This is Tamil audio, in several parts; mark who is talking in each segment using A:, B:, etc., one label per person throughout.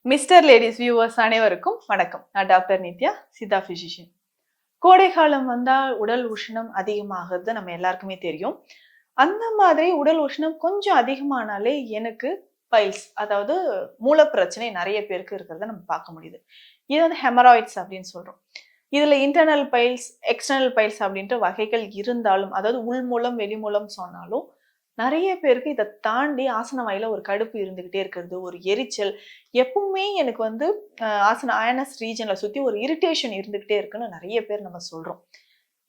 A: மிஸ்டர் லேடிஸ் வியூவர்ஸ் அனைவருக்கும் வணக்கம். நான் டாக்டர் நித்யா, சித்தா பிசிஷியன். கோடை காலம் வந்தா உடல் உஷ்ணம் அதிகமாகிறது நம்ம எல்லாருக்குமே தெரியும். அந்த மாதிரி உடல் உஷ்ணம் கொஞ்சம் அதிகமானாலே எனக்கு பைல்ஸ், அதாவது மூல பிரச்சனை நிறைய பேருக்கு இருக்கிறத நம்ம பார்க்க முடியுது. இது வந்து ஹெமராய்ட்ஸ் அப்படின்னு சொல்றோம். இதுல இன்டர்னல் பைல்ஸ், எக்ஸ்டர்னல் பைல்ஸ் அப்படின்ட்டு வகைகள் இருந்தாலும், அதாவது உள்மூலம் வெளிமூலம் சொன்னாலும் நிறைய பேருக்கு இதை தாண்டி ஆசன வாயில ஒரு கடுப்பு இருந்துகிட்டே இருக்கிறது, ஒரு எரிச்சல், எப்பவுமே எனக்கு வந்து ஆசன அயனஸ் ரீஜன்ல சுத்தி ஒரு இரிட்டேஷன் இருந்துகிட்டே இருக்குன்னு நிறைய பேர் நம்ம சொல்றோம்.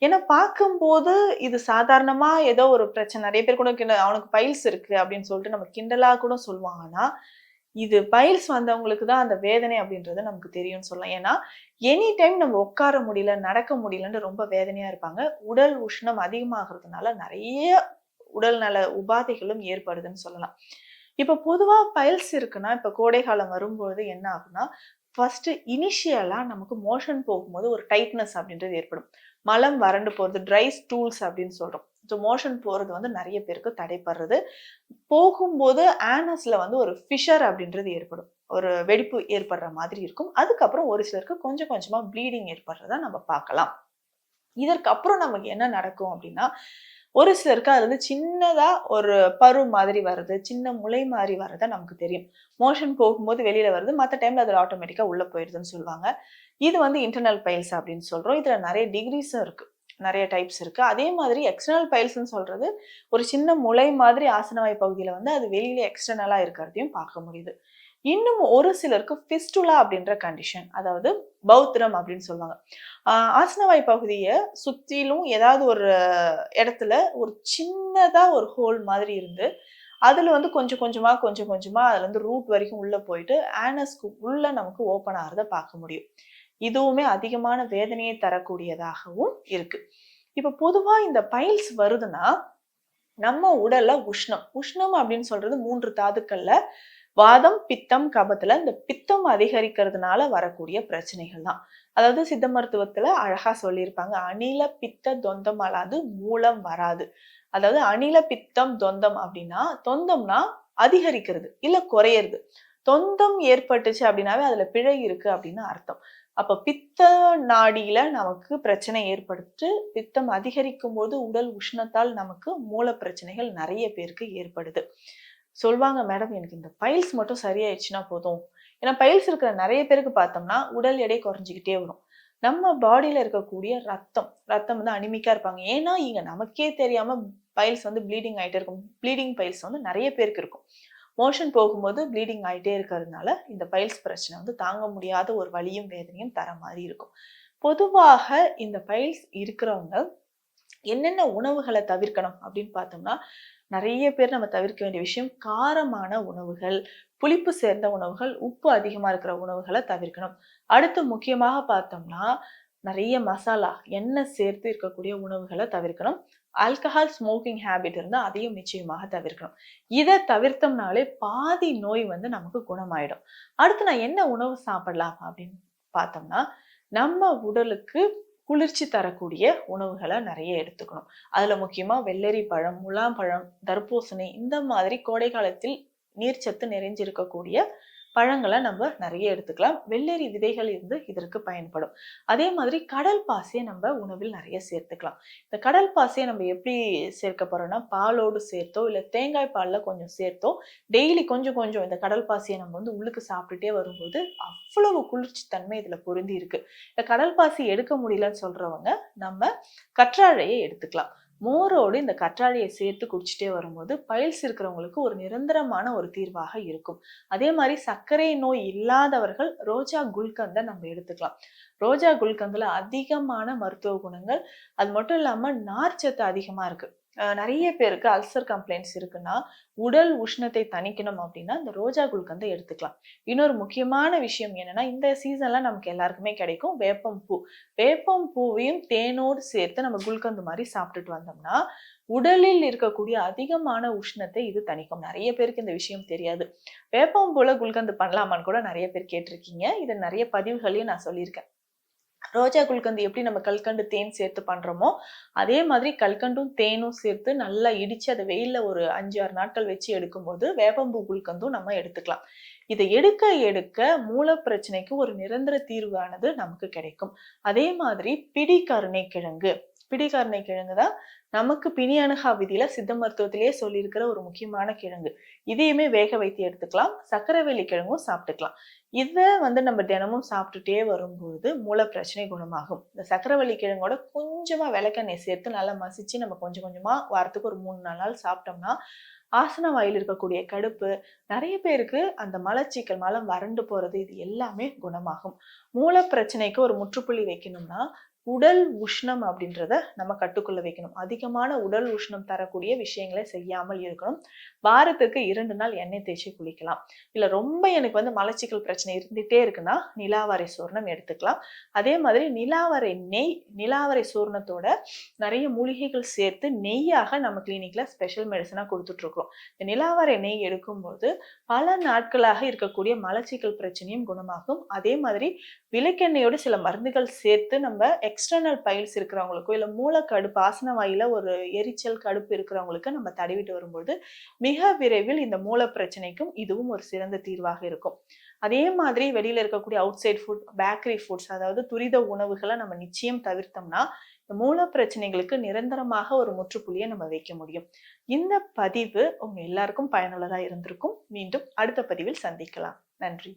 A: ஏன்னா பார்க்கும்போது இது சாதாரணமா ஏதோ ஒரு பிரச்சனை, நிறைய பேர் கூட அவனுக்கு பைல்ஸ் இருக்கு அப்படின்னு சொல்லிட்டு நம்ம கிண்டலா கூட சொல்லுவாங்க. ஆனா இது பைல்ஸ் வந்தவங்களுக்கு தான் அந்த வேதனை அப்படின்றது நமக்கு தெரியும்னு சொல்லலாம். ஏன்னா எனி டைம் நம்ம உட்கார முடியல, நடக்க முடியலன்னு ரொம்ப வேதனையா இருப்பாங்க. உடல் உஷ்ணம் அதிகமாகிறதுனால நிறைய உடல் நல உபாதைகளும் ஏற்படுதுன்னு சொல்லலாம். இப்ப பொதுவா பைல்ஸ் இருக்குன்னா, இப்ப கோடை காலம் வரும்பொழுது என்ன ஆகும்னா, ஃபர்ஸ்ட் இனிஷியலா நமக்கு மோஷன் போகும்போது ஒரு டைட்னஸ் அப்படின்றது ஏற்படும். மலம் வறண்டு போறது, ட்ரை ஸ்டூல்ஸ் அப்படின்னு சொல்றோம். ஸோ மோஷன் போறது வந்து நிறைய பேருக்கு தடைப்படுறது. போகும்போது ஆனஸ்ல வந்து ஒரு ஃபிஷர் அப்படின்றது ஏற்படும். ஒரு வெடிப்பு ஏற்படுற மாதிரி இருக்கும். அதுக்கப்புறம் ஒரு சிலருக்கு கொஞ்சம் கொஞ்சமா ப்ளீடிங் ஏற்படுறத நம்ம பார்க்கலாம். இதற்கு அப்புறம் நமக்கு என்ன நடக்கும் அப்படின்னா, ஒரு சிலருக்கு அது வந்து சின்னதா ஒரு பரு மாதிரி வருது, சின்ன முளை மாதிரி வர்றத நமக்கு தெரியும். மோஷன் போகும்போது வெளியில வருது, மத்த டைம்ல அது ஆட்டோமேட்டிக்கா உள்ள போயிருதுன்னு சொல்லுவாங்க. இது வந்து இன்டர்னல் பைல்ஸ் அப்படின்னு சொல்றோம். இதுல நிறைய டிகிரீஸும் இருக்கு. நிறைய டைப்ஸ் இருக்கு. அதே மாதிரி எக்ஸ்டர்னல் பைல்ஸ்ன்னு சொல்றது ஒரு சின்ன முளை மாதிரி ஆசனவாய் பகுதியில வந்து அது வெளியில எக்ஸ்டர்னலா இருக்கிறதையும் பார்க்க முடியுது. இன்னும் ஒரு சிலருக்கு ஃபிஸ்டுலா அப்படின்ற கண்டிஷன், அதாவது பௌத்திரம் அப்படின்னு சொல்லுவாங்க. ஆசனவாய் பகுதிய சுத்திலும் ஏதாவது ஒரு இடத்துல ஒரு சின்னதா ஒரு ஹோல் மாதிரி இருந்து, அதுல வந்து கொஞ்சம் கொஞ்சமா கொஞ்சம் கொஞ்சமா அதுல இருந்து ரூட் வரைக்கும் உள்ள போயிட்டு ஆனஸ்க்கு உள்ள நமக்கு ஓப்பன் ஆகுறத பார்க்க முடியும். இதுவுமே அதிகமான வேதனையை தரக்கூடியதாகவும் இருக்கு. இப்ப பொதுவா இந்த பைல்ஸ் வருதுன்னா, நம்ம உடல்ல உஷ்ணம் உஷ்ணம் அப்படின்னு சொல்றது 3 தாதுக்கள்ல வாதம், பித்தம், கபத்துல இந்த பித்தம் அதிகரிக்கிறதுனால வரக்கூடிய பிரச்சனைகள் தான். அதாவது சித்த மருத்துவத்துல அழகா சொல்லியிருப்பாங்க. அனில பித்த தொந்தம் அலாது மூலம் வராது. அதாவது அனில பித்தம் தொந்தம் அப்படின்னா, தொந்தம்னா அதிகரிக்கிறது இல்ல குறையிறது. தொந்தம் ஏற்பட்டுச்சு அப்படின்னாவே அதுல பிழை இருக்கு அப்படின்னு அர்த்தம். அப்ப பித்த நாடியில நமக்கு பிரச்சனை ஏற்படுத்து, பித்தம் அதிகரிக்கும் போது உடல் உஷ்ணத்தால் நமக்கு மூல பிரச்சனைகள் நிறைய பேருக்கு ஏற்படுது. சொல்வாங்க, மேடம் எனக்கு இந்த பைல்ஸ் மட்டும் சரியாயிடுச்சுன்னா போதும். ஏன்னா பைல்ஸ் இருக்கிற நிறைய பேருக்கு பார்த்தோம்னா உடல் எடை குறைஞ்சிக்கிட்டே வரும். நம்ம பாடியில இருக்கக்கூடிய ரத்தம் வந்து அனிமிக்கா இருப்பாங்க. ஏன்னா இங்க நமக்கே தெரியாம பைல்ஸ் வந்து ப்ளீடிங் ஆயிட்டே இருக்கும். ப்ளீடிங் பைல்ஸ் வந்து நிறைய பேருக்கு இருக்கும். மோஷன் போகும்போது ப்ளீடிங் ஆயிட்டே இருக்கிறதுனால இந்த பைல்ஸ் பிரச்சனை வந்து தாங்க முடியாத ஒரு வலியும் வேதனையும் தர மாதிரி இருக்கும். பொதுவாக இந்த பைல்ஸ் இருக்கிறவங்க என்னென்ன உணவுகளை தவிர்க்கணும் அப்படின்னு பார்த்தோம்னா, நிறைய பேர் நம்ம தவிர்க்க வேண்டிய விஷயம் காரமான உணவுகள், புளிப்பு சேர்ந்த உணவுகள், உப்பு அதிகமா இருக்கிற உணவுகளை தவிர்க்கணும். அடுத்து முக்கியமாக பார்த்தோம்னா, நிறைய மசாலா, எண்ணெய் சேர்த்து இருக்கக்கூடிய உணவுகளை தவிர்க்கணும். ஆல்கஹால் ஸ்மோக்கிங் ஹேபிட் இருந்தா அதையும் நிச்சயமாக தவிர்க்கணும். இதை தவிர்த்தோம்னாலே பாதி நோய் வந்து நமக்கு குணமாயிடும். அடுத்து நான் என்ன உணவு சாப்பிடலாம் அப்படின்னு பார்த்தோம்னா, நம்ம உடலுக்கு குளிர்ச்சி தரக்கூடிய உணவுகளை நிறைய எடுத்துக்கணும். அதுல முக்கியமா வெள்ளரி பழம், முலாம்பழம், தர்பூசணி இந்த மாதிரி கோடை காலத்தில் நீர்ச்சத்து நிறைஞ்சிருக்கக்கூடிய பழங்களை நம்ம நிறைய எடுத்துக்கலாம். வெள்ளரி விதைகள் இருந்து இதற்கு பயன்படும். அதே மாதிரி கடல் பாசியை நம்ம உணவில் நிறைய சேர்த்துக்கலாம். இந்த கடல் பாசியை நம்ம எப்படி சேர்க்க போறோம்னா, பாலோடு சேர்த்தோ இல்ல தேங்காய் பால்ல கொஞ்சம் சேர்த்தோ டெய்லி கொஞ்சம் கொஞ்சம் இந்த கடல் பாசியை நம்ம வந்து உள்ளுக்கு சாப்பிட்டுட்டே வரும்போது அவ்வளவு குளிர்ச்சி தன்மை இதுல பொருந்தி இருக்கு. இந்த கடல் பாசி எடுக்க முடியலன்னு சொல்றவங்க நம்ம கற்றாழையை எடுத்துக்கலாம். மோரோடு இந்த கற்றாழையை சேர்த்து குடிச்சிட்டே வரும்போது பைல்ஸ் இருக்கிறவங்களுக்கு ஒரு நிரந்தரமான ஒரு தீர்வாக இருக்கும். அதே மாதிரி சர்க்கரை நோய் இல்லாதவர்கள் ரோஜா குல்கந்தை நம்ம எடுத்துக்கலாம். ரோஜா குல்கந்துல அதிகமான மருத்துவ குணங்கள், அது மட்டும் இல்லாம நார்ச்சத்து அதிகமா இருக்கு. நிறைய பேருக்கு அல்சர் கம்ப்ளைண்ட்ஸ் இருக்குன்னா, உடல் உஷ்ணத்தை தணிக்கணும் அப்படின்னா இந்த ரோஜா குல்கந்தை எடுத்துக்கலாம். இன்னொரு முக்கியமான விஷயம் என்னன்னா, இந்த சீசன்ல நமக்கு எல்லாருக்குமே கிடைக்கும் வேப்பம் பூ. வேப்பம் பூவையும் தேனோடு சேர்த்து நம்ம குல்கந்து மாதிரி சாப்பிட்டுட்டு வந்தோம்னா உடலில் இருக்கக்கூடிய அதிகமான உஷ்ணத்தை இது தணிக்கும். நிறைய பேருக்கு இந்த விஷயம் தெரியாது. வேப்பம் பூல குல்கந்து பண்ணலாமான்னு கூட நிறைய பேர் கேட்டிருக்கீங்க. இதை நிறைய பதிவுகளையும் நான் சொல்லியிருக்கேன். ரோஜா குல்கந்து எப்படி நம்ம கல்கண்டு தேன் சேர்த்து பண்றோமோ அதே மாதிரி கல்கண்டும் தேனும் சேர்த்து நல்லா இடிச்சு அதை வெயில்ல ஒரு 5-6 நாட்கள் வச்சு எடுக்கும்போது வேப்பம்பூ குல்கந்தும் நம்ம எடுத்துக்கலாம். இதை எடுக்க எடுக்க மூல பிரச்சனைக்கு ஒரு நிரந்தர தீர்வானது நமக்கு கிடைக்கும். அதே மாதிரி பிடிகருணைக்கிழங்கு. பிடிகருணைக்கிழங்கு தான் நமக்கு பிணி அணுகா விதியில சித்த மருத்துவத்திலேயே சொல்லியிருக்கிற ஒரு முக்கியமான கிழங்கு. இதையுமே வேக வைத்து எடுத்துக்கலாம். சர்க்கரைவள்ளி கிழங்கும் சாப்பிட்டுக்கலாம். இத நம்ம தினமும் சாப்பிட்டுட்டே வரும்பொழுது மூல பிரச்சனை குணமாகும். இந்த சர்க்கரைவள்ளி கிழங்கோட கொஞ்சமா விளக்கெண்ணெய் சேர்த்து நல்லா மசிச்சு நம்ம கொஞ்சம் கொஞ்சமா வாரத்துக்கு ஒரு 3-4 நாள் சாப்பிட்டோம்னா, ஆசன வாயில் இருக்கக்கூடிய கடுப்பு, நிறைய பேருக்கு அந்த மலச்சிக்கல், மலம் வறண்டு போறது, இது எல்லாமே குணமாகும். மூல பிரச்சனைக்கு ஒரு முற்றுப்புள்ளி வைக்கணும்னா, உடல் உஷ்ணம் அப்படின்றத நம்ம கட்டுக்குள்ள வைக்கணும். அதிகமான உடல் உஷ்ணம் தரக்கூடிய விஷயங்களை செய்யாமல் இருக்கணும். வாரத்துக்கு 2 நாள் எண்ணெய் தேய்ச்சி குளிக்கலாம். இல்ல ரொம்ப எனக்கு மலச்சிக்கல் பிரச்சனை இருந்துட்டே இருக்குன்னா, நிலாவரை சூர்ணம் எடுத்துக்கலாம். அதே மாதிரி நிலாவரை நெய், நிலாவரை சூர்ணத்தோட நிறைய மூலிகைகள் சேர்த்து நெய்யாக நம்ம கிளினிக்ல ஸ்பெஷல் மெடிசனா கொடுத்துட்டு இருக்கிறோம். இந்த நிலாவரை நெய் எடுக்கும்போது பல நாட்களாக இருக்கக்கூடிய மலச்சிக்கல் பிரச்சனையும் குணமாகும். அதே மாதிரி விளக்கெண்ணெயோடு சில மருந்துகள் சேர்த்து நம்ம எக்ஸ்டர்னல் பைல்ஸ் இருக்கிறவங்களுக்கோ இல்ல மூலக்கடுப்பு, ஆசன வாயில ஒரு எரிச்சல் கடுப்பு இருக்கிறவங்களுக்கு நம்ம தடவிட்டு வரும்போது மிக விரைவில் இந்த மூல பிரச்சனைக்கும் இதுவும் ஒரு சிறந்த தீர்வாக இருக்கும். அதே மாதிரி வெளியில இருக்கக்கூடிய outside food, bakery foods, அதாவது துரித உணவுகளை நம்ம நிச்சயம் தவிர்த்தோம்னா இந்த மூல பிரச்சனைகளுக்கு நிரந்தரமாக ஒரு முற்றுப்புள்ளியை நம்ம வைக்க முடியும். இந்த பதிவு உங்க எல்லாருக்கும் பயனுள்ளதா இருந்திருக்கும். மீண்டும் அடுத்த பதிவில் சந்திக்கலாம். நன்றி.